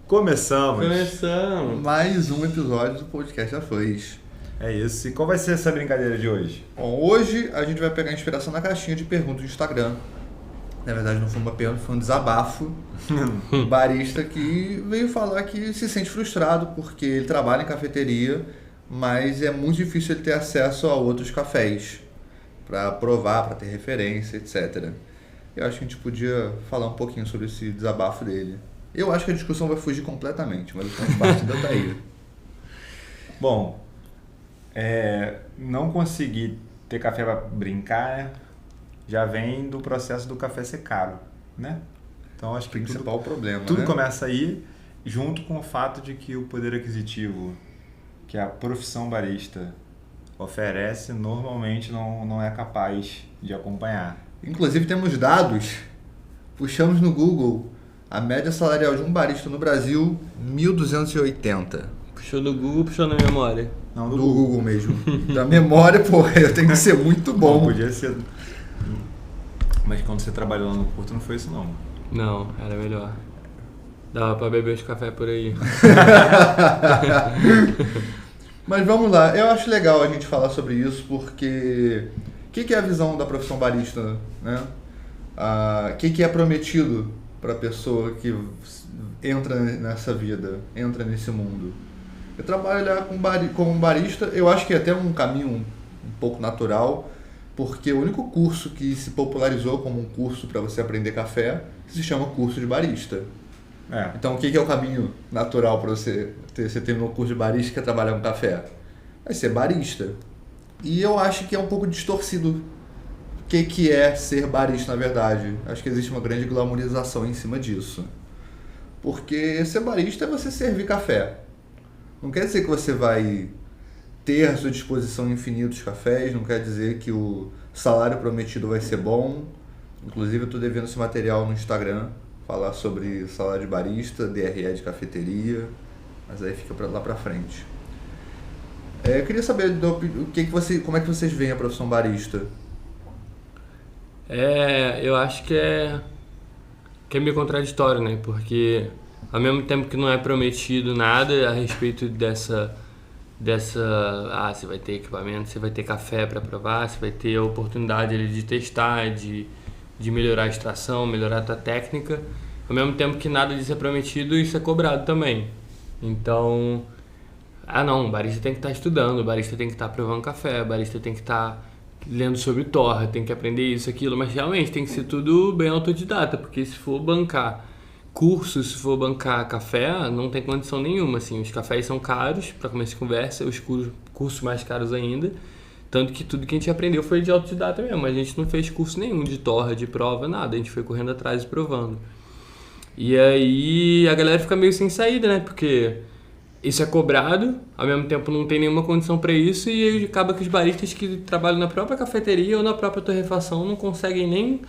Começamos! Mais um episódio do podcast Afãs. É isso. E qual vai ser essa brincadeira de hoje? Bom, hoje a gente vai pegar inspiração na caixinha de perguntas do Instagram. Na verdade não foi uma pergunta, foi um desabafo. Um barista que veio falar que se sente frustrado porque ele trabalha em cafeteria, mas é muito difícil ele ter acesso a outros cafés para provar, para ter referência, etc. Eu acho que a gente podia falar um pouquinho sobre esse desabafo dele. Eu acho que a discussão vai fugir completamente, mas o ponto de partida tá aí. Bom, não conseguir ter café para brincar, né? Já vem do processo do café ser caro, né? Então acho que o principal problema, tudo né? começa aí, junto com o fato de que o poder aquisitivo que a profissão barista oferece normalmente não é capaz de acompanhar. Inclusive temos dados, puxamos no Google, a média salarial de um barista no Brasil, 1.280. Puxou no Google, puxou na memória? Não, do Google mesmo. Da memória, pô, eu tenho que ser muito bom. Não, podia ser. Mas quando você trabalhou lá no Porto não foi isso não. Não, era melhor. Dava pra beber os cafés por aí. Mas vamos lá, eu acho legal a gente falar sobre isso porque o que é a visão da profissão barista, né? O que é prometido para a pessoa que entra nessa vida, entra nesse mundo? Eu trabalho lá como barista, eu acho que é até um caminho um pouco natural, porque o único curso que se popularizou como um curso para você aprender café se chama curso de barista. Então o que é o caminho natural para você terminar um curso de barista e quer trabalhar com café? Vai ser barista. E eu acho que é um pouco distorcido o que é ser barista na verdade. Acho que existe uma grande glamourização em cima disso. Porque ser barista é você servir café. Não quer dizer que você vai ter à sua disposição infinitos cafés, não quer dizer que o salário prometido vai ser bom. Inclusive eu estou devendo esse material no Instagram, falar sobre salário de barista, DRE de cafeteria, mas aí fica lá pra frente. Eu queria saber como é que vocês veem a profissão barista. Eu acho que é meio contraditório, né? Porque ao mesmo tempo que não é prometido nada a respeito dessa você vai ter equipamento, você vai ter café para provar, você vai ter a oportunidade ali de testar, de melhorar a extração, melhorar a tua técnica. Ao mesmo tempo que nada disso é prometido, isso é cobrado também. Então, o barista tem que estar estudando, o barista tem que estar provando café, o barista tem que estar lendo sobre torra, tem que aprender isso, aquilo, mas realmente tem que ser tudo bem autodidata, porque se for bancar curso, se for bancar café, não tem condição nenhuma, assim, os cafés são caros, para começar de conversa, os cursos mais caros ainda, tanto que tudo que a gente aprendeu foi de autodidata mesmo, a gente não fez curso nenhum de torra, de prova, nada, a gente foi correndo atrás e provando. E aí a galera fica meio sem saída, né, porque isso é cobrado, ao mesmo tempo não tem nenhuma condição para isso, e aí acaba que os baristas que trabalham na própria cafeteria ou na própria torrefação não conseguem nem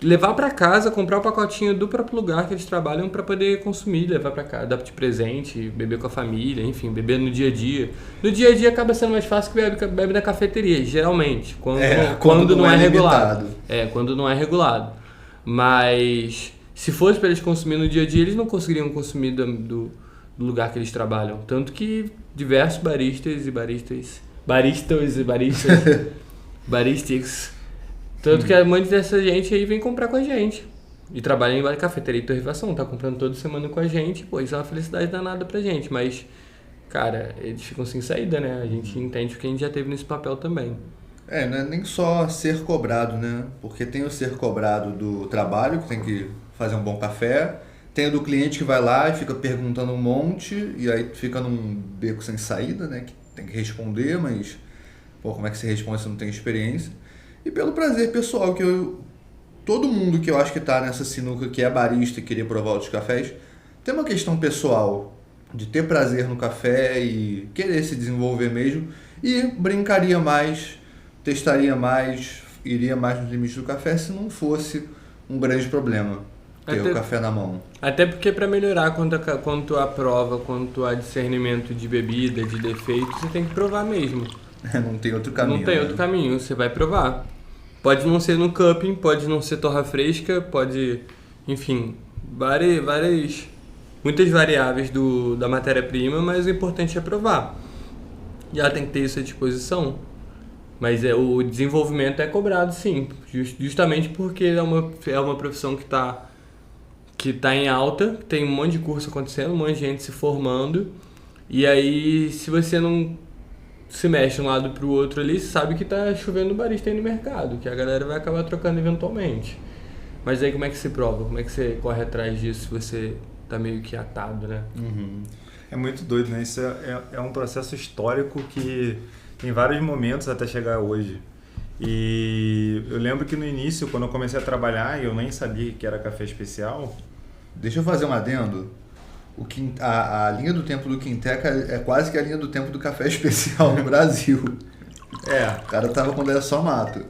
levar para casa, comprar o pacotinho do próprio lugar que eles trabalham para poder consumir, levar para casa, dar de presente, beber com a família, enfim, beber no dia a dia. No dia a dia acaba sendo mais fácil que bebe na cafeteria, geralmente, quando não é regulado. Quando não é regulado. Mas se fosse para eles consumir no dia a dia, eles não conseguiriam consumir do lugar que eles trabalham. Tanto que diversos baristas, tanto que muita dessa gente aí vem comprar com a gente. E trabalha em cafeteria e torrefação, tá comprando toda semana com a gente, pô, isso é uma felicidade danada pra gente. Mas, cara, eles ficam sem saída, né? A gente entende que a gente já teve nesse papel também. Não é nem só ser cobrado, né? Porque tem o ser cobrado do trabalho, que tem que fazer um bom café. Tem o do cliente que vai lá e fica perguntando um monte, e aí fica num beco sem saída, né? Que tem que responder, mas como é que você responde se não tem experiência? E pelo prazer pessoal, todo mundo que eu acho que tá nessa sinuca que é barista e queria provar outros cafés, tem uma questão pessoal de ter prazer no café e querer se desenvolver mesmo, e brincaria mais, testaria mais, iria mais nos limites do café se não fosse um grande problema ter o café na mão. Até porque para melhorar quanto à prova, quanto a discernimento de bebida, de defeito, você tem que provar mesmo. Não tem outro caminho. Não tem outro caminho, você vai provar. Pode não ser no cupping, pode não ser torra fresca, pode, enfim, várias muitas variáveis da matéria-prima, mas o importante é provar. E ela tem que ter isso à disposição. Mas o desenvolvimento é cobrado, sim, justamente porque é uma profissão que tá em alta, tem um monte de curso acontecendo, um monte de gente se formando, e aí se você não se mexe de um lado pro outro ali, você sabe que tá chovendo barista aí no mercado, que a galera vai acabar trocando eventualmente. Mas aí como é que se prova? Como é que você corre atrás disso se você tá meio que atado, né? É muito doido, né? Isso é um processo histórico que tem vários momentos até chegar hoje. E eu lembro que no início, quando eu comecei a trabalhar, eu nem sabia que era café especial. Deixa eu fazer um adendo. A linha do tempo do Quinteca é quase que a linha do tempo do café especial no Brasil. O cara tava quando era só mato.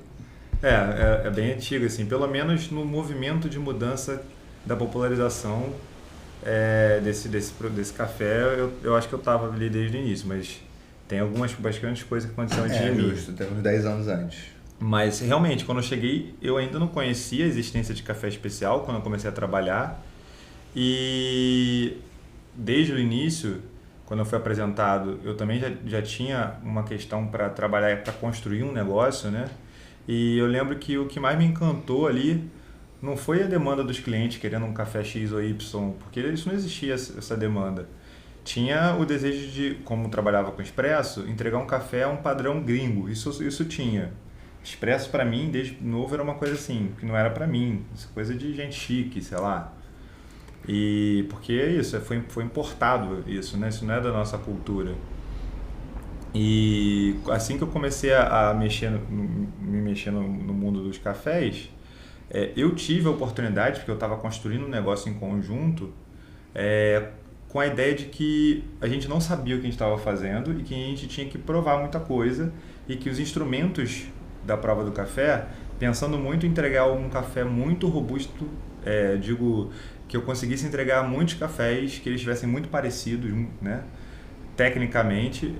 É bem antigo, assim. Pelo menos no movimento de mudança da popularização desse café, eu acho que eu tava ali desde o início, mas tem bastante coisas que aconteceram antes de mim. Justo, tem uns 10 anos antes. Mas realmente, quando eu cheguei, eu ainda não conhecia a existência de café especial quando eu comecei a trabalhar. E desde o início, quando eu fui apresentado, eu também já tinha uma questão para trabalhar, para construir um negócio, né? E eu lembro que o que mais me encantou ali não foi a demanda dos clientes querendo um café X ou Y, porque isso não existia, essa demanda. Tinha o desejo de, como trabalhava com expresso, entregar um café a um padrão gringo. Isso tinha. Expresso para mim, desde novo, era uma coisa assim, que não era para mim. Isso é coisa de gente chique, sei lá. E porque é isso, foi importado isso, né? Isso não é da nossa cultura. E assim que eu comecei a me mexer no mundo dos cafés, eu tive a oportunidade, porque eu estava construindo um negócio em conjunto, com a ideia de que a gente não sabia o que a gente estava fazendo e que a gente tinha que provar muita coisa e que os instrumentos da prova do café, pensando muito em entregar um café muito robusto, digo que eu conseguisse entregar muitos cafés que eles estivessem muito parecidos, né? Tecnicamente,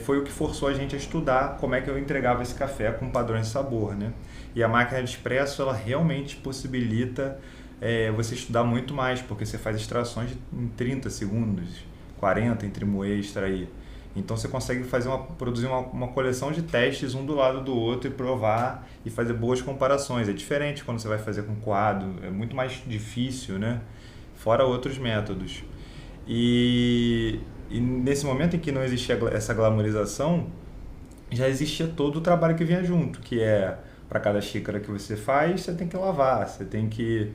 foi o que forçou a gente a estudar como é que eu entregava esse café com padrões de sabor, né? E a máquina de expresso, ela realmente possibilita você estudar muito mais, porque você faz extrações em 30 segundos, 40 entre moer e extrair. Então você consegue produzir uma coleção de testes um do lado do outro e provar e fazer boas comparações. É diferente quando você vai fazer com coado, é muito mais difícil, né? Fora outros métodos. E nesse momento em que não existia essa glamorização, já existia todo o trabalho que vinha junto, que para cada xícara que você faz, você tem que lavar, você tem que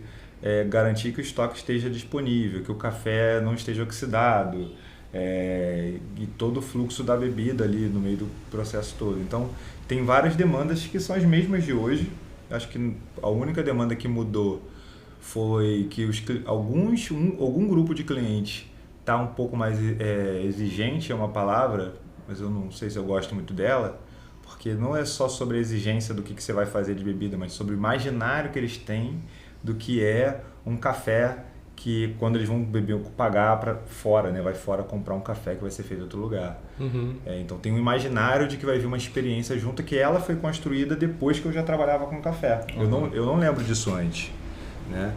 garantir que o estoque esteja disponível, que o café não esteja oxidado, e todo o fluxo da bebida ali no meio do processo todo. Então, tem várias demandas que são as mesmas de hoje. Acho que a única demanda que mudou foi que algum grupo de clientes está um pouco mais exigente, é uma palavra, mas eu não sei se eu gosto muito dela, porque não é só sobre a exigência do que você vai fazer de bebida, mas sobre o imaginário que eles têm do que é um café que quando eles vão beber, pagar para fora, né? Vai fora comprar um café que vai ser feito em outro lugar. Uhum. Então tem um imaginário de que vai vir uma experiência junto, que ela foi construída depois que eu já trabalhava com café. Uhum. Eu não lembro disso antes, né?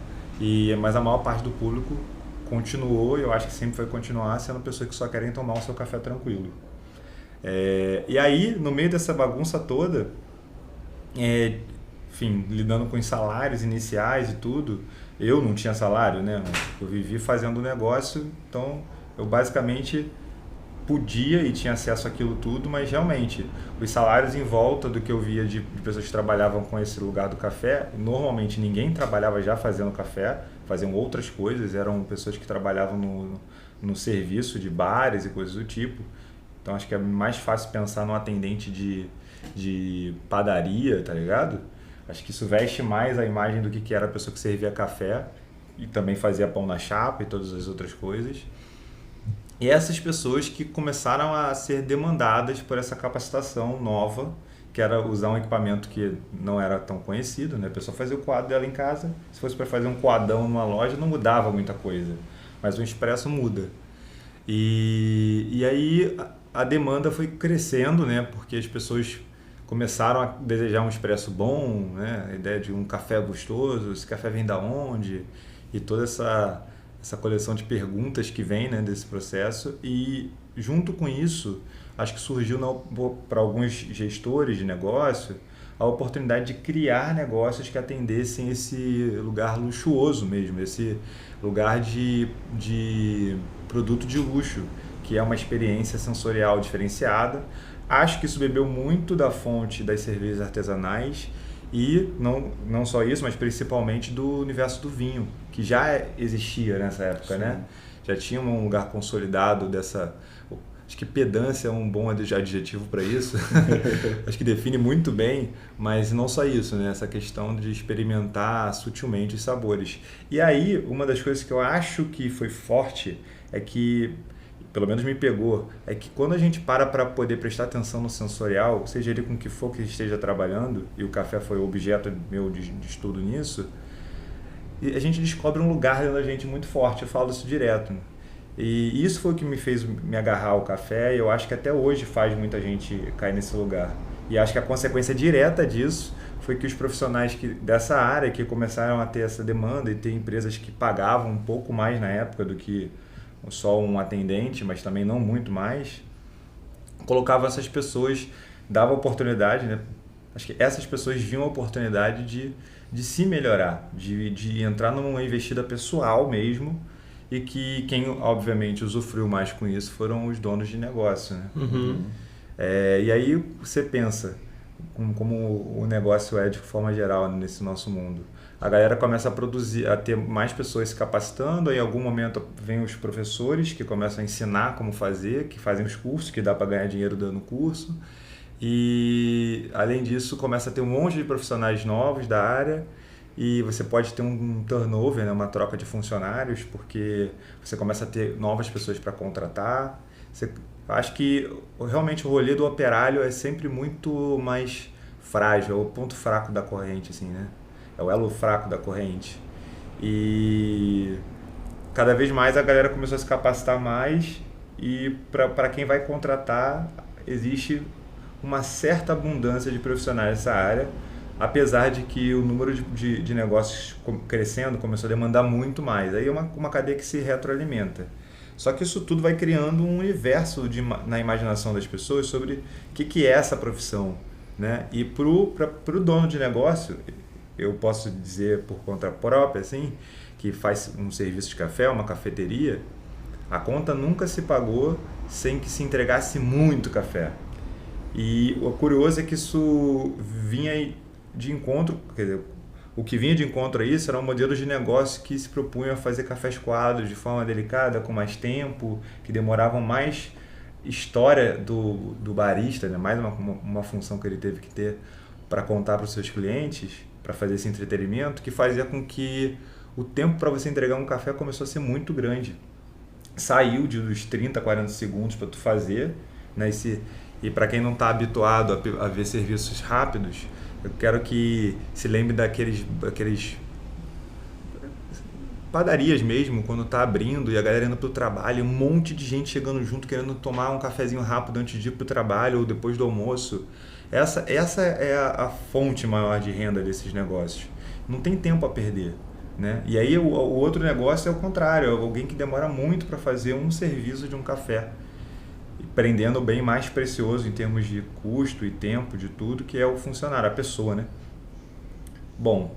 Mas a maior parte do público continuou, e eu acho que sempre vai continuar sendo pessoas que só querem tomar o seu café tranquilo. E aí, no meio dessa bagunça toda, enfim, lidando com os salários iniciais e tudo, eu não tinha salário, né? Eu vivi fazendo negócio, então eu basicamente podia e tinha acesso àquilo tudo, mas realmente os salários em volta do que eu via de pessoas que trabalhavam com esse lugar do café, normalmente ninguém trabalhava já fazendo café, faziam outras coisas, eram pessoas que trabalhavam no serviço de bares e coisas do tipo. Então acho que é mais fácil pensar num atendente de padaria, tá ligado? Acho que isso veste mais a imagem do que era a pessoa que servia café e também fazia pão na chapa e todas as outras coisas. E essas pessoas que começaram a ser demandadas por essa capacitação nova, que era usar um equipamento que não era tão conhecido, né? A pessoa fazia o coado dela em casa, se fosse para fazer um coadão numa loja não mudava muita coisa, mas o expresso muda. E aí a demanda foi crescendo, né? Porque as pessoas começaram a desejar um expresso bom, né? A ideia de um café gostoso, esse café vem da onde? E toda essa essa coleção de perguntas que vem, né, desse processo, e junto com isso, acho que surgiu para alguns gestores de negócio a oportunidade de criar negócios que atendessem esse lugar luxuoso mesmo, esse lugar de produto de luxo, que é uma experiência sensorial diferenciada. Acho que isso bebeu muito da fonte das cervejas artesanais e não só isso, mas principalmente do universo do vinho, que já existia nessa época, né? Já tinha um lugar consolidado dessa... Acho que pedância é um bom adjetivo para isso. Acho que define muito bem, mas não só isso, né? Essa questão de experimentar sutilmente os sabores. E aí, uma das coisas que eu acho que foi forte é que, pelo menos me pegou, é que quando a gente para poder prestar atenção no sensorial, seja ele com o que for que esteja trabalhando, e o café foi o objeto meu de estudo nisso, e a gente descobre um lugar dentro da gente muito forte. Eu falo isso direto, né? E isso foi o que me fez me agarrar ao café, e eu acho que até hoje faz muita gente cair nesse lugar. E acho que a consequência direta disso foi que os profissionais dessa área, que começaram a ter essa demanda e ter empresas que pagavam um pouco mais na época do que só um atendente, mas também não muito mais, colocavam essas pessoas, davam oportunidade, né? Acho que essas pessoas viam a oportunidade de se melhorar, de entrar numa investida pessoal mesmo, e que quem, obviamente, usufruiu mais com isso foram os donos de negócio, né? E aí você pensa como o negócio é de forma geral nesse nosso mundo. A galera começa a produzir, a ter mais pessoas se capacitando, aí em algum momento vem os professores que começam a ensinar como fazer, que fazem os cursos, que dá para ganhar dinheiro dando curso. E, além disso, começa a ter um monte de profissionais novos da área, e você pode ter um turnover, né, uma troca de funcionários, porque você começa a ter novas pessoas para contratar. Acho que realmente o rolê do operário é sempre muito mais frágil, é o ponto fraco da corrente, assim, né? É o elo fraco da corrente. E cada vez mais a galera começou a se capacitar mais, e para quem vai contratar existe uma certa abundância de profissionais nessa área, apesar de que o número de negócios crescendo começou a demandar muito mais. Aí é uma cadeia que se retroalimenta. Só que isso tudo vai criando um universo na imaginação das pessoas sobre o que é essa profissão, né? E pro dono de negócio, eu posso dizer por conta própria, assim, que faz um serviço de café, uma cafeteria, a conta nunca se pagou sem que se entregasse muito café. E o curioso é que isso vinha de encontro, quer dizer, o que vinha de encontro a isso era um modelo de negócio que se propunha a fazer cafés coados de forma delicada, com mais tempo, que demoravam mais história do barista, né? Mais uma função que ele teve que ter para contar para os seus clientes, para fazer esse entretenimento, que fazia com que o tempo para você entregar um café começou a ser muito grande. Saiu dos 30, 40 segundos para tu fazer, né? E para quem não está habituado a ver serviços rápidos, eu quero que se lembre daqueles padarias mesmo, quando está abrindo e a galera indo para o trabalho, um monte de gente chegando junto, querendo tomar um cafezinho rápido antes de ir para o trabalho ou depois do almoço. Essa é a fonte maior de renda desses negócios. Não tem tempo a perder, né? E aí o outro negócio é o contrário, é alguém que demora muito para fazer um serviço de um café, prendendo o bem mais precioso em termos de custo e tempo, de tudo, que é o funcionário, a pessoa, né? Bom,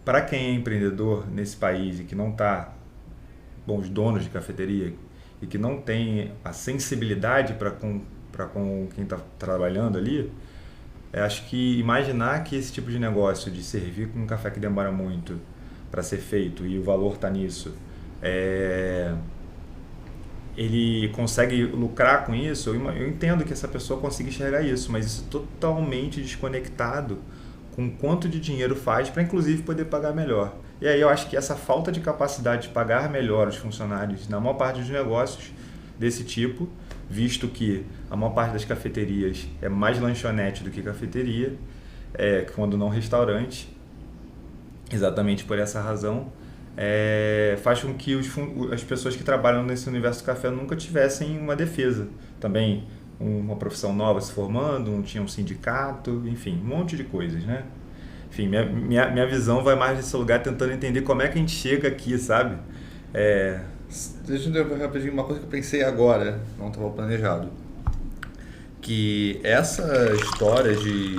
para quem é empreendedor nesse país e que não está, os donos de cafeteria, e que não tem a sensibilidade para com quem está trabalhando ali, acho que imaginar que esse tipo de negócio de servir com um café que demora muito para ser feito e o valor está nisso, ele consegue lucrar com isso, eu entendo que essa pessoa consiga enxergar isso, mas isso é totalmente desconectado com quanto de dinheiro faz para inclusive poder pagar melhor. E aí eu acho que essa falta de capacidade de pagar melhor os funcionários na maior parte dos negócios desse tipo, visto que a maior parte das cafeterias é mais lanchonete do que cafeteria, quando não restaurante, exatamente por essa razão, faz com que as pessoas que trabalham nesse universo do café nunca tivessem uma defesa. Também uma profissão nova se formando, não tinha um sindicato, enfim, um monte de coisas, né? Enfim, minha visão vai mais nesse lugar tentando entender como é que a gente chega aqui, sabe? Deixa eu interromper rapidinho, uma coisa que eu pensei agora, não estava planejado. Que essa história de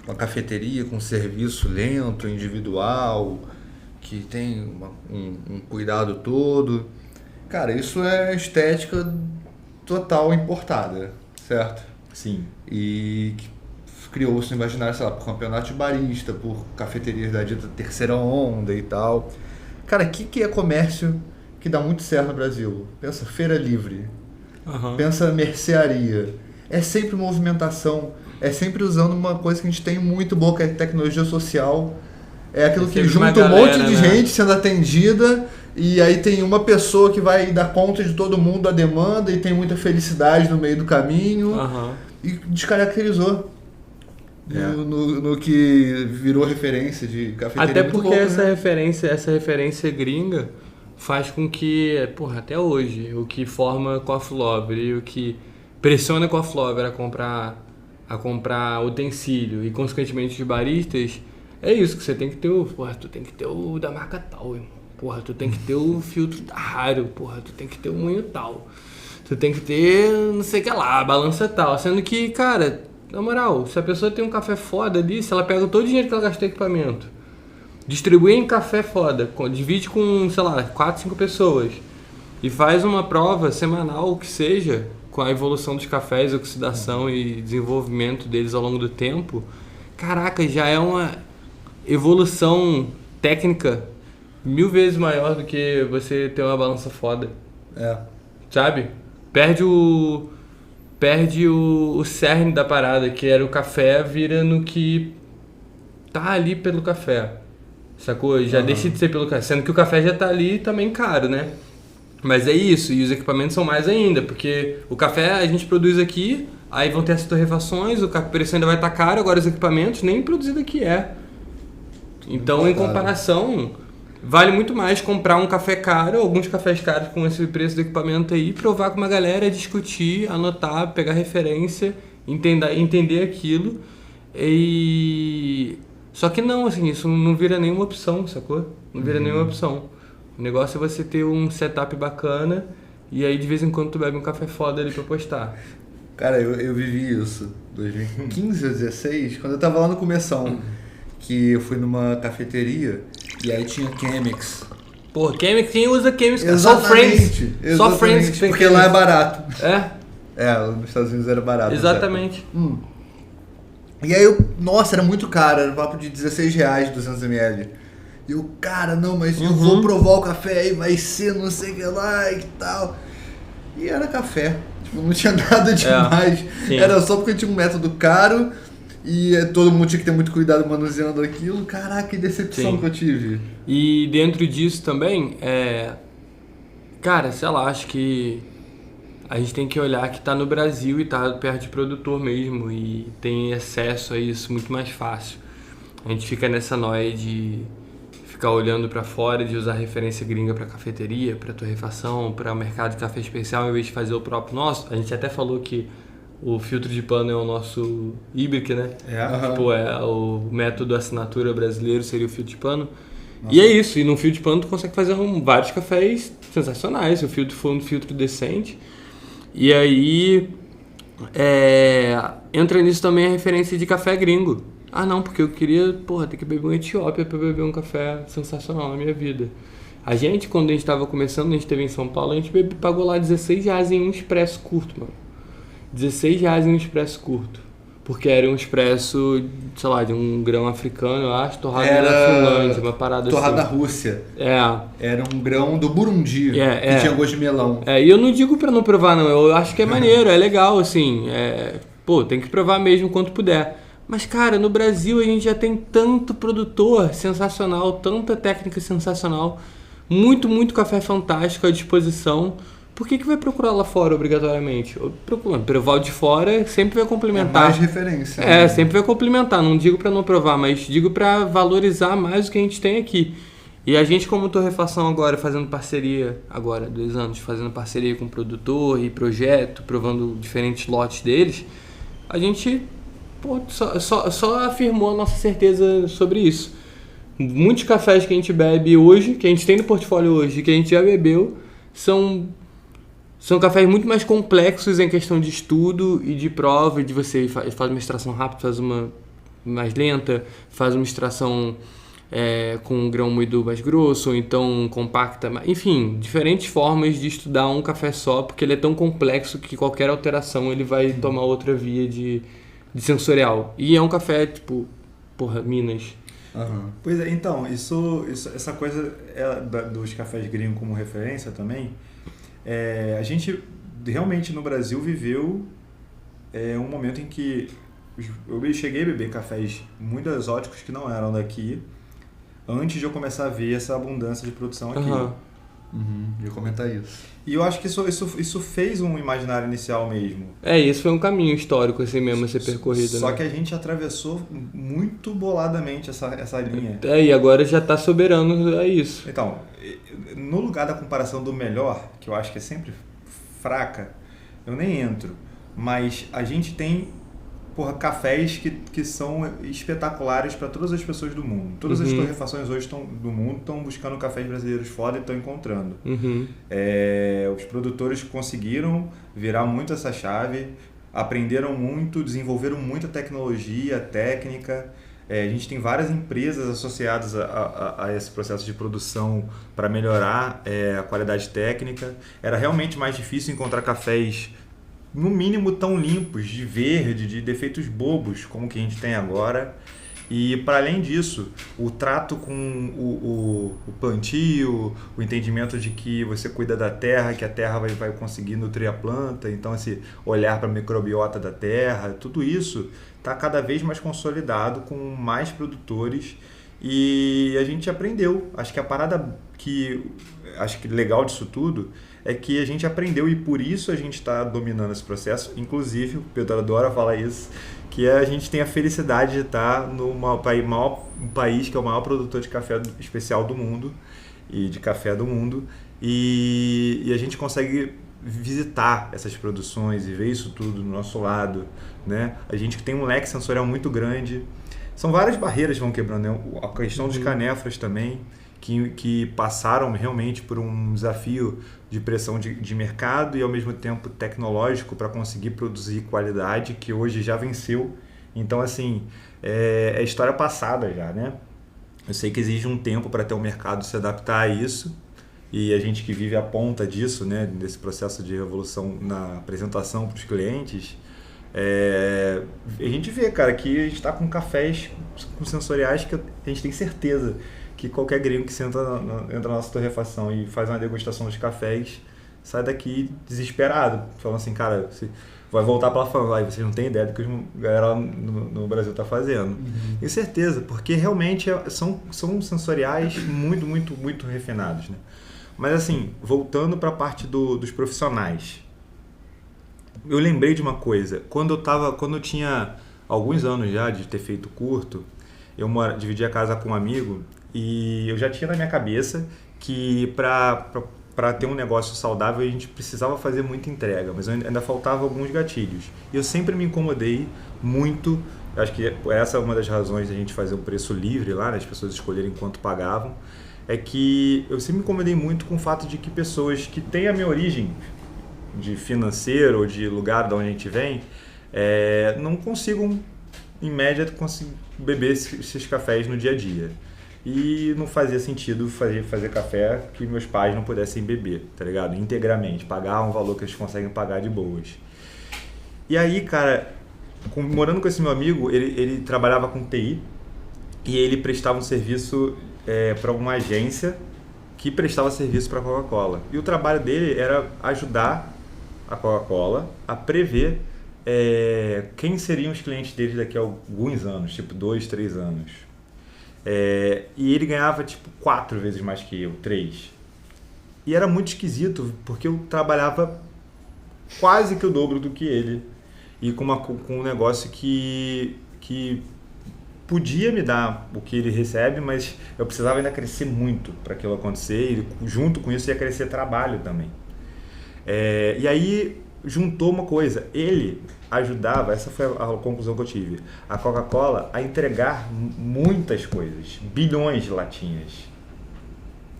uma cafeteria com serviço lento, individual, que tem um cuidado todo, cara, isso é estética total importada, certo? Sim. E criou-se no imaginário, sei lá, por campeonato de barista, por cafeterias da dita terceira onda e tal. Cara, o que é comércio que dá muito certo no Brasil? Pensa feira livre, pensa mercearia. É sempre movimentação, é sempre usando uma coisa que a gente tem muito boa, que é tecnologia social. É aquilo que junta um monte de gente sendo atendida, e aí tem uma pessoa que vai dar conta de todo mundo, a demanda, e tem muita felicidade no meio do caminho. E descaracterizou no que virou referência de cafeteria. Até porque louco, essa né? referência gringa faz com que, até hoje, o que forma Coffee Lover e o que pressiona Coffee Lover a comprar utensílio e, consequentemente, os baristas, é isso, que você tem que ter tu tem que ter o da marca tal, irmão. Tu tem que ter o filtro da Raro, tu tem que ter o moinho tal. Tu tem que ter, não sei o que lá, a balança tal. Sendo que, cara, na moral, se a pessoa tem um café foda ali, se ela pega todo o dinheiro que ela gastou em equipamento, distribui em café foda, divide com, sei lá, 4, 5 pessoas e faz uma prova semanal, o que seja, com a evolução dos cafés, oxidação e desenvolvimento deles ao longo do tempo, caraca, já é uma evolução técnica 1000 vezes maior do que você ter uma balança foda. Sabe? Perde o cerne da parada, que era o café, vira no que tá ali pelo café. Sacou? Já deixa de ser pelo café. Sendo que o café já tá ali também caro, né? Mas é isso, e os equipamentos são mais ainda, porque o café a gente produz aqui, aí vão ter as torrefações, o preço ainda vai estar caro, agora os equipamentos nem produzido aqui é. Então, em comparação, vale muito mais comprar um café caro, alguns cafés caros com esse preço do equipamento aí, provar com uma galera, discutir, anotar, pegar referência, entender aquilo. Só que não, assim, isso não vira nenhuma opção, sacou? Não vira nenhuma opção. O negócio é você ter um setup bacana e aí de vez em quando tu bebe um café foda ali pra postar. Cara, eu vivi isso, 2015 ou 2016, quando eu tava lá no começão, que eu fui numa cafeteria e aí tinha Chemex. Pô, Chemex, quem usa Chemex? Exatamente. Só Friends que tem porque lá é barato. É, nos Estados Unidos era barato. exatamente. E aí nossa, era muito caro, era um papo de R$16, 200ml. E eu, cara, não, mas eu vou provar o café aí, vai ser não sei o que lá e tal. E era café, tipo, não tinha nada demais. Era só porque tinha um método caro e todo mundo tinha que ter muito cuidado manuseando aquilo. Caraca, que decepção que eu tive. E dentro disso também, cara, sei lá, acho que a gente tem que olhar que tá no Brasil e tá perto de produtor mesmo e tem acesso a isso muito mais fácil. A gente fica nessa noia de ficar olhando para fora, de usar referência gringa para cafeteria, para torrefação, para o mercado de café especial, em vez de fazer o próprio nosso. A gente até falou que o filtro de pano é o nosso Ibrick, né? Tipo, o método assinatura brasileiro seria o filtro de pano. Nossa. E é isso, e no filtro de pano tu consegue fazer vários cafés sensacionais, se o filtro for um filtro decente. E aí entra nisso também a referência de café gringo. Ah não, porque eu queria, ter que beber uma Etiópia pra beber um café sensacional na minha vida. A gente, quando a gente tava começando, a gente esteve em São Paulo, a gente pagou lá R$16 em um expresso curto, mano. R$16 em um expresso curto. Porque era um expresso, sei lá, de um grão africano, eu acho, torrado na Finlândia, uma parada torrado assim. da Rússia. Era um grão do Burundi, que tinha gosto de melão. E eu não digo pra não provar, não. Eu acho que é maneiro, é legal, assim. Tem que provar mesmo quanto puder. Mas, cara, no Brasil a gente já tem tanto produtor sensacional, tanta técnica sensacional, muito, muito café fantástico à disposição. Por que vai procurar lá fora obrigatoriamente? Provar de fora sempre vai complementar. Mais referência. Sempre vai complementar. Não digo para não provar, mas digo para valorizar mais o que a gente tem aqui. E a gente, como torrefação agora, fazendo parceria, 2 anos, fazendo parceria com produtor e projeto, provando diferentes lotes deles, a gente só afirmou a nossa certeza sobre isso. Muitos cafés que a gente bebe hoje, que a gente tem no portfólio hoje, que a gente já bebeu, são cafés muito mais complexos em questão de estudo e de prova, e de você faz uma extração rápida, faz uma mais lenta, faz uma extração com um grão moído mais grosso, ou então compacta, enfim, diferentes formas de estudar um café só, porque ele é tão complexo que qualquer alteração ele vai tomar outra via de sensorial. E é um café tipo, Minas. Uhum. Pois é, então, essa coisa dos cafés gringos como referência também, a gente realmente no Brasil viveu um momento em que eu cheguei a beber cafés muito exóticos que não eram daqui, antes de eu começar a ver essa abundância de produção aqui. Eu ia comentar isso. E eu acho que isso fez um imaginário inicial mesmo. Isso foi um caminho histórico assim mesmo a ser percorrido. Só né? que a gente atravessou muito boladamente essa linha. E agora já está soberano a isso. Então, no lugar da comparação do melhor, que eu acho que é sempre fraca, eu nem entro. Mas a gente tem cafés que são espetaculares para todas as pessoas do mundo. Todas as torrefações hoje do mundo estão buscando cafés brasileiros foda e estão encontrando. Os produtores conseguiram virar muito essa chave, aprenderam muito, desenvolveram muita tecnologia, técnica. A gente tem várias empresas associadas a esse processo de produção para melhorar a qualidade técnica. Era realmente mais difícil encontrar cafés no mínimo tão limpos, de verde, de defeitos bobos como que a gente tem agora. E para além disso, o trato com o plantio, o entendimento de que você cuida da terra, que a terra vai conseguir nutrir a planta, então esse olhar para a microbiota da terra, tudo isso está cada vez mais consolidado com mais produtores e a gente aprendeu. Acho que a parada acho que legal disso tudo é que a gente aprendeu e por isso a gente está dominando esse processo. Inclusive, o Pedro adora falar isso, que a gente tem a felicidade de estar no país que é o maior produtor de café especial do mundo e de café do mundo e a gente consegue visitar essas produções e ver isso tudo do nosso lado, né? A gente tem um leque sensorial muito grande. São várias barreiras que vão quebrando, né? A questão dos canéfras também, que passaram realmente por um desafio de pressão de mercado e ao mesmo tempo tecnológico para conseguir produzir qualidade, que hoje já venceu. Então, assim, é história passada já, né? Eu sei que exige um tempo para ter um mercado se adaptar a isso e a gente que vive a ponta disso, né? Desse processo de revolução na apresentação para os clientes, a gente vê, cara, que a gente está com cafés com sensoriais que a gente tem certeza que qualquer gringo que entra na nossa torrefação e faz uma degustação dos cafés sai daqui desesperado, falando assim, cara, você vai voltar para lá falando, vocês não têm ideia do que a galera no Brasil está fazendo. Tenho certeza, porque realmente são sensoriais muito, muito, muito refinados, né? Mas assim, voltando para a parte dos profissionais, eu lembrei de uma coisa, quando eu tinha alguns anos já de ter feito curto, eu dividi a casa com um amigo e eu já tinha na minha cabeça que para ter um negócio saudável a gente precisava fazer muita entrega, mas ainda faltava alguns gatilhos. E eu sempre me incomodei muito, acho que essa é uma das razões da gente fazer um preço livre lá, né, as pessoas escolherem quanto pagavam, é que eu sempre me incomodei muito com o fato de que pessoas que têm a minha origem de financeiro ou de lugar de onde a gente vem, não consigam, em média, beber esses cafés no dia a dia. E não fazia sentido fazer café que meus pais não pudessem beber, tá ligado? Integramente, pagar um valor que eles conseguem pagar de boas. E aí, cara, morando com esse meu amigo, ele trabalhava com TI e ele prestava um serviço para uma agência que prestava serviço para a Coca-Cola. E o trabalho dele era ajudar a Coca-Cola a prever quem seriam os clientes deles daqui a alguns anos, tipo 2, 3 anos. E ele ganhava tipo 4 vezes mais que eu, 3. E era muito esquisito, porque eu trabalhava quase que o dobro do que ele. E com um negócio que podia me dar o que ele recebe, mas eu precisava ainda crescer muito para aquilo acontecer. E junto com isso ia crescer trabalho também. E aí juntou uma coisa, ele ajudava, essa foi a conclusão que eu tive, a Coca-Cola a entregar muitas coisas, bilhões de latinhas.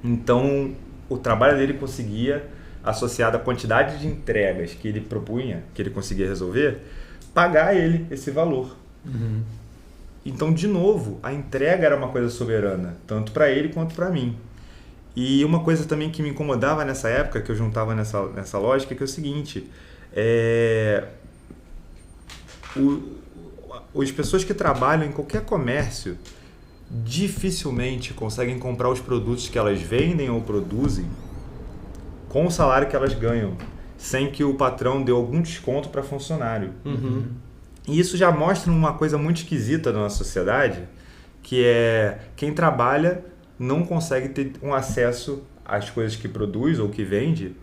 Então, o trabalho dele conseguia, associado à quantidade de entregas que ele propunha, que ele conseguia resolver, pagar ele esse valor. Então, de novo, a entrega era uma coisa soberana, tanto para ele quanto para mim. E uma coisa também que me incomodava nessa época, que eu juntava nessa lógica, que é o seguinte, as pessoas que trabalham em qualquer comércio dificilmente conseguem comprar os produtos que elas vendem ou produzem com o salário que elas ganham, sem que o patrão dê algum desconto para funcionário. E isso já mostra uma coisa muito esquisita na nossa sociedade, que é quem trabalha não consegue ter um acesso às coisas que produz ou que vende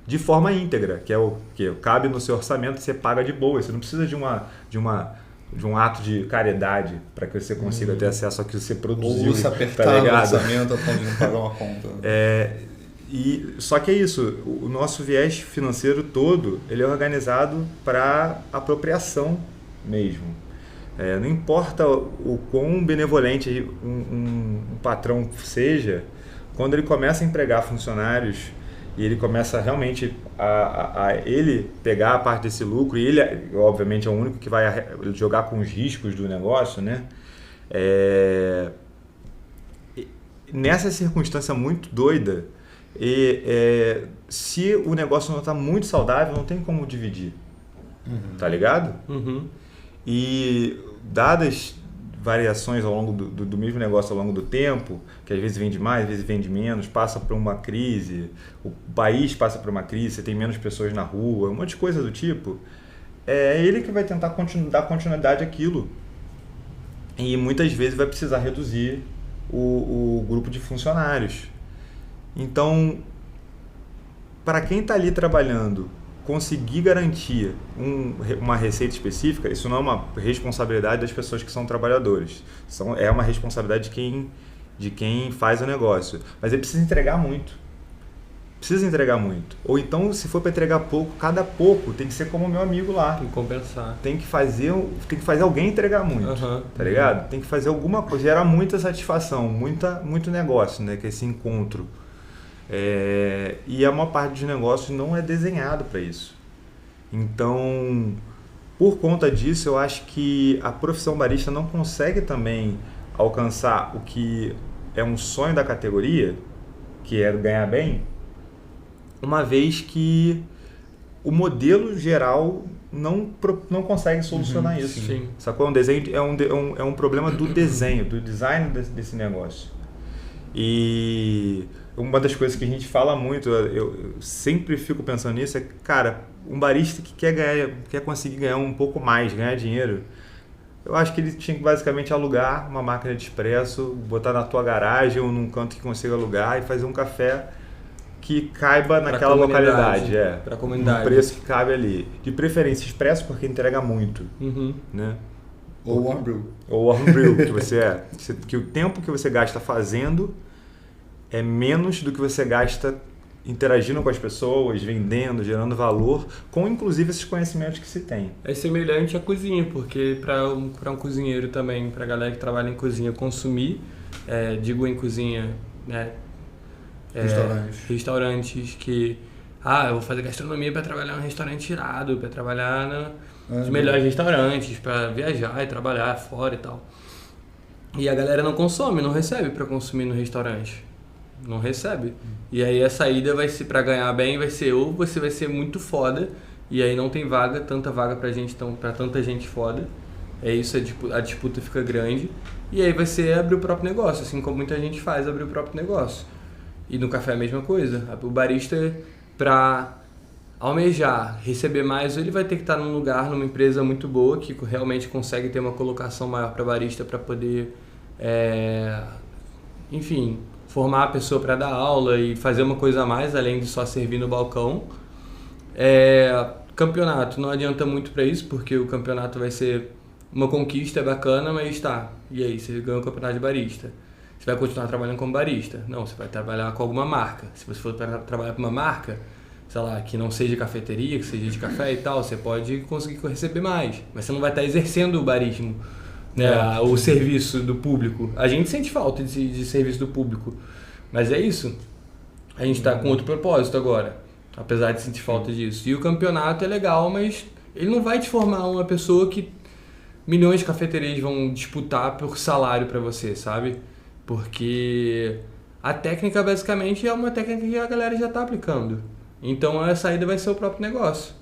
de forma íntegra, que é o que cabe no seu orçamento, você paga de boa, você não precisa de um ato de caridade para que você consiga ter acesso ao que você produziu. Ou se apertar no orçamento a ponto de não pagar uma conta. Só que é isso, o nosso viés financeiro todo, ele é organizado para apropriação mesmo. Não importa o quão benevolente um patrão seja, quando ele começa a empregar funcionários e ele começa realmente a ele pegar a parte desse lucro, e ele, obviamente, é o único que vai jogar com os riscos do negócio, né? Nessa circunstância muito doida, se o negócio não está muito saudável, não tem como dividir. Tá ligado? E dadas variações ao longo do mesmo negócio ao longo do tempo, que às vezes vende mais, às vezes vende menos, passa por uma crise, o país passa por uma crise, você tem menos pessoas na rua, um monte de coisa do tipo, é ele que vai tentar dar continuidade àquilo. E muitas vezes vai precisar reduzir o grupo de funcionários. Então, para quem está ali trabalhando, conseguir garantir uma receita específica, isso não é uma responsabilidade das pessoas que são trabalhadores. É uma responsabilidade de quem faz o negócio. Mas ele precisa entregar muito. Ou então, se for para entregar pouco, cada pouco tem que ser como o meu amigo lá. Tem que compensar. Tem que fazer alguém entregar muito, tá ligado? Tem que fazer alguma coisa, gerar muita satisfação, muito negócio, né? Que é esse encontro. E a maior parte dos negócios não é desenhado para isso. Então, por conta disso, eu acho que a profissão barista não consegue também alcançar o que é um sonho da categoria, que é ganhar bem, uma vez que o modelo geral não consegue solucionar isso. Sim. Sacou? Um desenho é um problema do desenho, do design desse negócio. E uma das coisas que a gente fala muito, eu sempre fico pensando nisso, é, cara, um barista que quer conseguir ganhar um pouco mais, ganhar dinheiro, eu acho que ele tinha que basicamente alugar uma máquina de expresso, botar na tua garagem ou num canto que consiga alugar e fazer um café que caiba naquela localidade, para a comunidade. Um preço que cabe ali. De preferência expresso, porque entrega muito, né? Ou warm brew. Ou warm brew, que o tempo que você gasta fazendo é menos do que você gasta interagindo com as pessoas, vendendo, gerando valor, com inclusive esses conhecimentos que se tem. É semelhante à cozinha, porque para um cozinheiro também, para a galera que trabalha em cozinha consumir, digo em cozinha, né? Restaurantes que... eu vou fazer gastronomia para trabalhar em um restaurante irado, para trabalhar nos melhores restaurantes, para viajar e trabalhar fora e tal. E a galera não consome, não recebe para consumir no restaurante. Não recebe. E aí a saída vai ser, para ganhar bem, vai ser ou você vai ser muito foda, e aí não tem tanta vaga pra tanta gente foda. É isso, a disputa fica grande. E aí vai ser abrir o próprio negócio, assim como muita gente faz, abrir o próprio negócio. E no café é a mesma coisa. O barista, para almejar, receber mais, ele vai ter que estar num lugar, numa empresa muito boa, que realmente consegue ter uma colocação maior para barista, para poder, enfim, formar a pessoa para dar aula e fazer uma coisa a mais, além de só servir no balcão. Campeonato não adianta muito para isso, porque o campeonato vai ser uma conquista bacana, mas e aí, você ganhou o campeonato de barista. Você vai continuar trabalhando como barista? Não, você vai trabalhar com alguma marca. Se você for trabalhar com uma marca, sei lá, que não seja cafeteria, que seja de café e tal, você pode conseguir receber mais, mas você não vai estar exercendo o barismo, né, o serviço do público. A gente sente falta de serviço do público, mas é isso. A gente está com outro propósito agora, apesar de sentir falta disso. E o campeonato é legal, mas ele não vai te formar uma pessoa que milhões de cafeterias vão disputar por salário para você, sabe? Porque a técnica basicamente é uma técnica que a galera já está aplicando. Então a saída vai ser o próprio negócio.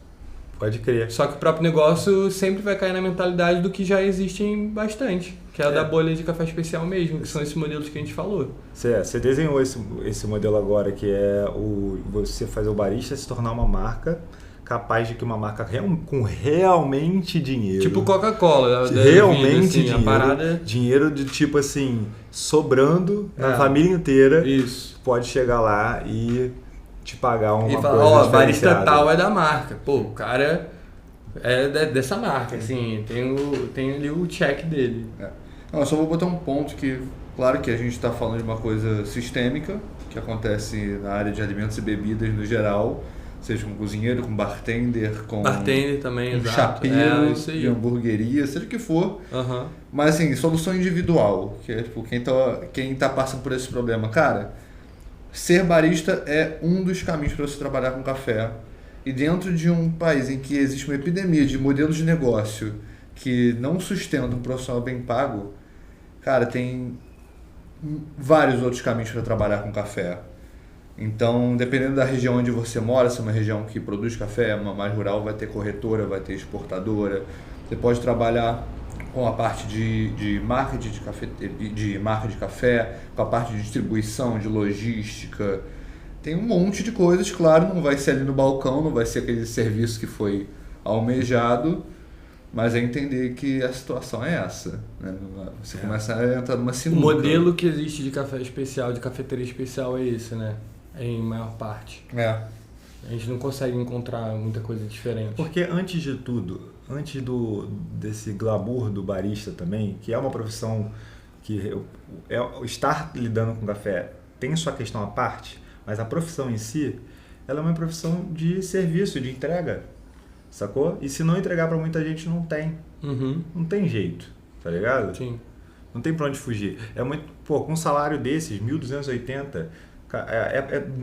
Pode crer. Só que o próprio negócio sempre vai cair na mentalidade do que já existem bastante, que é a da bolha de café especial mesmo, que são esses modelos que a gente falou. Você desenhou esse modelo agora, que é você fazer o barista se tornar uma marca capaz de que uma marca com realmente dinheiro. Tipo Coca-Cola. Realmente assim, dinheiro. A parada... Dinheiro de tipo assim, sobrando na família inteira. Isso. Pode chegar lá e te pagar uma coisa falar, ó, barista diferenciada. tal é da marca. Pô, o cara é dessa marca, assim, tem ali o check dele. Não, eu só vou botar um ponto que, claro que a gente está falando de uma coisa sistêmica, que acontece na área de alimentos e bebidas no geral, seja com cozinheiro, com bartender, com também, exato. chapeiro, isso aí. de hamburgueria, seja o que for. Uhum. Mas assim, solução individual, que é tipo, quem tá passando por esse problema, cara, ser barista é um dos caminhos para você trabalhar com café. E dentro de um país em que existe uma epidemia de modelos de negócio que não sustentam um profissional bem pago, cara, tem vários outros caminhos para trabalhar com café. Então, dependendo da região onde você mora, se é uma região que produz café, uma mais rural, vai ter corretora, vai ter exportadora. Você pode trabalhar com a parte de marketing de marca de café, com a parte de distribuição, de logística. Tem um monte de coisas, claro, não vai ser ali no balcão, não vai ser aquele serviço que foi almejado, mas é entender que a situação é essa, né? Você começa a entrar numa sinuca. O modelo que existe de café especial, de cafeteria especial é esse, né? Em maior parte. A gente não consegue encontrar muita coisa diferente. Porque antes de tudo, antes desse glamour do barista também, que é uma profissão que estar lidando com café tem sua questão à parte, mas a profissão em si, ela é uma profissão de serviço, de entrega, sacou? E se não entregar para muita gente, não tem. Não tem jeito, tá ligado? Sim. Não tem pra onde fugir. É muito, com um salário desses, 1.280,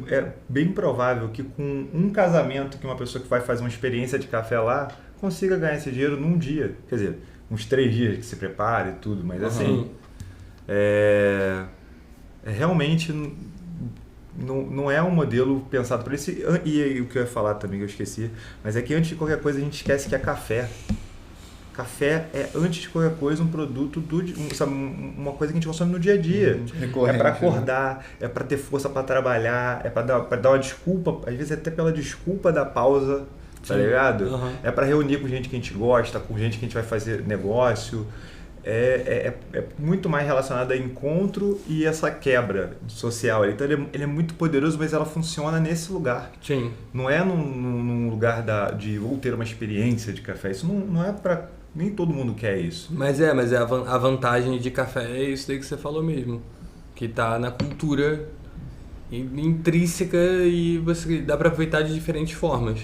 é bem provável que com um casamento, que uma pessoa que vai fazer uma experiência de café lá, consiga ganhar esse dinheiro num dia. Quer dizer, uns 3 dias que se prepare e tudo, mas assim, realmente não é um modelo pensado por isso. E o que eu ia falar também, que eu esqueci, mas é que antes de qualquer coisa a gente esquece que é café. Café é, antes de qualquer coisa, um produto uma coisa que a gente consome no dia a dia. É para acordar, é para ter força para trabalhar, é para dar uma desculpa, às vezes até pela desculpa da pausa, tá ligado? É para reunir com gente que a gente gosta, com gente que a gente vai fazer negócio. É muito mais relacionado a encontro e essa quebra social. Então ele é muito poderoso, mas ela funciona nesse lugar. Sim. Não é num lugar de vou ter uma experiência de café. Isso não é para... Nem todo mundo quer isso. Mas a vantagem de café é isso daí que você falou mesmo. Que tá na cultura intrínseca e você dá pra aproveitar de diferentes formas.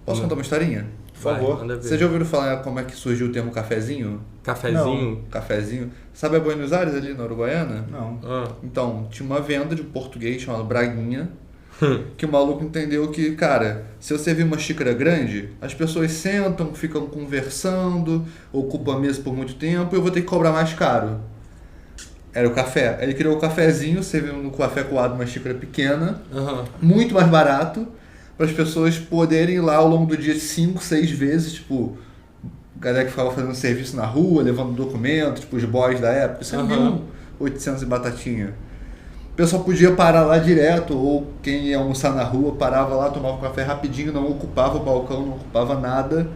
Posso contar uma historinha? Por favor. Vocês já ouviram falar como é que surgiu o termo cafezinho? Cafezinho? Não, cafezinho. Sabe a Buenos Aires ali na Uruguaiana? Não. Então, tinha uma venda de português chamado Braguinha, que o maluco entendeu que, cara, se eu servir uma xícara grande, as pessoas sentam, ficam conversando, ocupam a mesa por muito tempo e eu vou ter que cobrar mais caro. Era o café. Ele criou o cafezinho, servindo no café coado uma xícara pequena, muito mais barato, para as pessoas poderem ir lá ao longo do dia 5, 6 vezes, tipo, galera que ficava fazendo serviço na rua, levando documento, tipo os boys da época, isso é 1.800 e batatinha. O pessoal podia parar lá direto, ou quem ia almoçar na rua parava lá, tomava um café rapidinho, não ocupava o balcão, não ocupava nada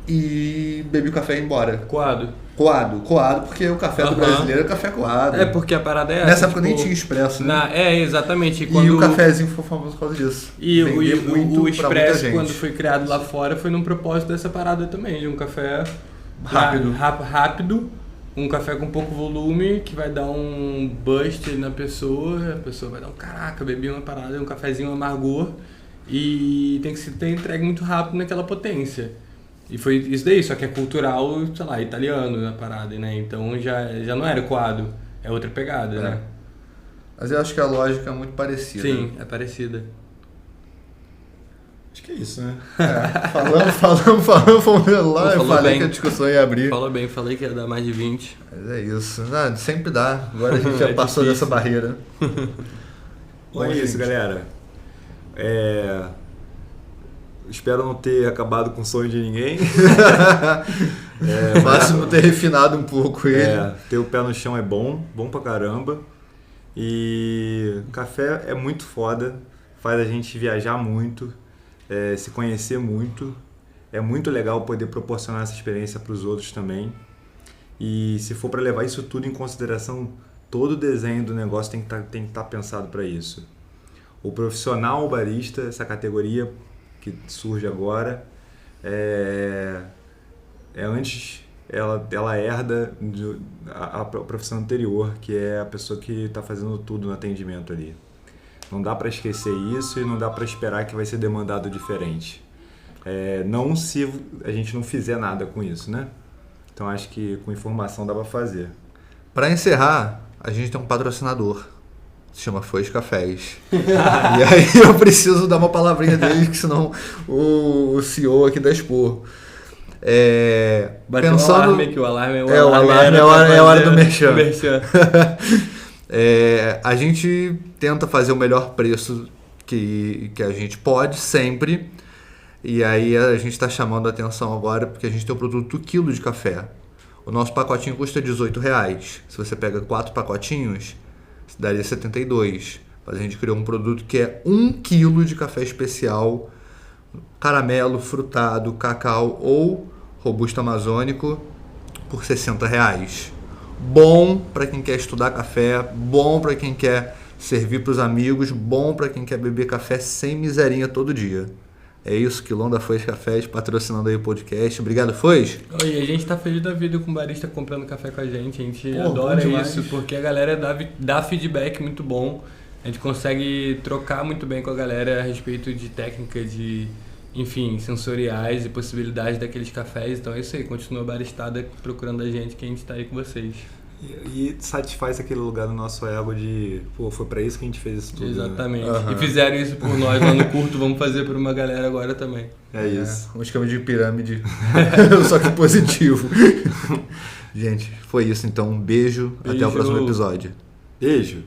e bebia o café e ia embora. Coado, porque o café do brasileiro é café coado. É, porque a parada é essa. Nessa época nem tinha expresso, né? Exatamente. E o cafezinho foi famoso por causa disso. E o expresso, quando foi criado lá fora, foi num propósito dessa parada também, de um café rápido, um café com pouco volume, que vai dar um bust na pessoa, a pessoa vai dar caraca, bebi uma parada, um cafezinho amargor, e tem que ser entregue muito rápido naquela potência. E foi isso daí, só que é cultural, sei lá, italiano a parada, né? Então já não é adequado, é outra pegada, né? Mas eu acho que a lógica é muito parecida. Sim, é parecida. Acho que é isso, né? Falamos, fomos lá, eu falei bem. que a discussão ia abrir. Falou bem, falei que ia dar mais de 20. Mas é isso. Sempre dá. Agora a gente já passou difícil. dessa barreira. Bom, é isso, galera. Espero não ter acabado com o sonho de ninguém. Máximo ter refinado um pouco ele. Ter o pé no chão é bom pra caramba. E café é muito foda, faz a gente viajar muito, se conhecer muito. É muito legal poder proporcionar essa experiência para os outros também. E se for para levar isso tudo em consideração, todo o desenho do negócio tem que estar pensado para isso. O profissional barista, essa categoria que surge agora, antes ela herda a profissão anterior, que é a pessoa que está fazendo tudo no atendimento ali. Não dá para esquecer isso e não dá para esperar que vai ser demandado diferente. Não se a gente não fizer nada com isso, né? Então acho que com informação dá para fazer. Para encerrar, a gente tem um patrocinador. Se chama Foz Cafés. E aí eu preciso dar uma palavrinha deles, que senão o CEO aqui da Expo. Bateu Pensando... o alarme, que o alarme é a hora do merchan. A gente tenta fazer o melhor preço que a gente pode, sempre. E aí a gente está chamando a atenção agora porque a gente tem o produto quilo de café. O nosso pacotinho custa R$18. Se você pega 4 pacotinhos, daria 72. Mas a gente criou um produto que é 1 quilo de café especial, caramelo, frutado, cacau ou robusto amazônico por R$60. Bom para quem quer estudar café, bom para quem quer servir para os amigos, bom para quem quer beber café sem miserinha todo dia. É isso, Quilão da Foz Cafés, patrocinando aí o podcast. Obrigado, Foz. E a gente tá feliz da vida com o barista comprando café com a gente adora isso, porque a galera dá feedback muito bom. A gente consegue trocar muito bem com a galera a respeito de técnica, de, enfim, sensoriais e possibilidades daqueles cafés. Então é isso aí, continua baristada procurando a gente, que a gente tá aí com vocês. E satisfaz aquele lugar no nosso ego de, foi pra isso que a gente fez isso tudo. Exatamente. Né? E fizeram isso por nós lá no curto, vamos fazer por uma galera agora também. É isso. Um esquema de pirâmide, só que positivo. Gente, foi isso então. Um beijo. Até o próximo episódio. Beijo.